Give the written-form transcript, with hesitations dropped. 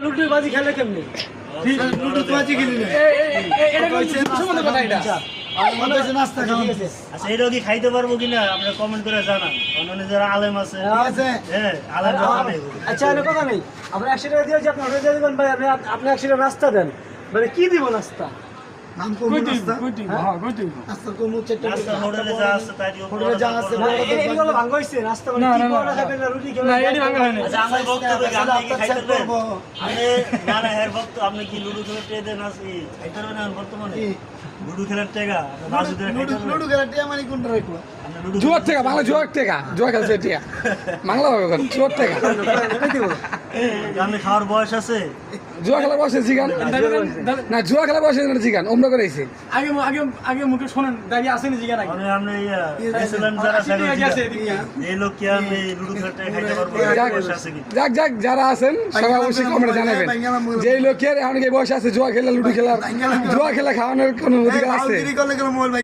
Ludo বাজি খেলে কেমনি? লুডু বাজি খেলি না। এটা সম্বন্ধে কথা এটা। আমাদের কাছে নাস্তা খাওয়া ঠিক আছে। আচ্ছা এটা কি খাইতে পারবো কিনা আপনারা কমেন্ট করে জানান। অন্যান্য যারা আলেম আছে, ঠিক আছে? হ্যাঁ আলেম জানাবে। আচ্ছা এর কথা নেই। আমরা 100 টাকা দিয়েছি, আপনি অর্ডার দিয়ে দিবেন ভাই, আপনি 100 টাকা নাস্তা দেন। মানে কি দিব নাস্তা? নাম কমু নাস্তা। হ্যাঁ, নাস্তা কমু চারটা নাস্তা হোটেলে যা আছে তাই দিও। হোটেলে যা আছে না, এগুলো ভাঙা হইছে নাস্তা মানে কি পরোটা খাবেন না রুটি খাবেন? না, এডি ভাঙা হয় না। আচ্ছা আমার বক্তব্য কি আপনি কি খাইতে পারবেন? করবো। আপনি না না এর বক্তব্য আপনি কি লুডো খেলার টেকা দেন আছে খাইতে পারবেন না বর্তমানে? কি? লুডো খেলার টেকা বাসুদের খাইতে পারবেন? লুডু খেলা টিয়া মানে কোনটা রাখবো? আপনি লুডো জুয়ার টাকা বাংলা জুয়ার টাকা জুয়া খেলছে টিয়া বাংলা হবে এখন জুয়ার টাকা আপনি খাওয়ার বয়স আছে? জুয়া খেলা বসে জিগান না জুয়া খেলা বসে জিগান অমরা করেছে আগে মুখে শোনেন দাঁড়িয়ে আসেনি জিগা নাকি? মানে আপনি ইসলাম যারা এই লোক কি আমি লুডো খেলার টেকা খাইতে পারবো? বয়স আছে কি? যাক যাক যারা আছেন সবাই অবশ্যই কমেন্টে জানাবেন যে এই লোকের এখন কি বয়স আছে জুয়া খেলা লুডো খেলার জুয়া খেলা খাওয়ানোর কোনো অধিকার আছে? আউটরি করলে মোবাইল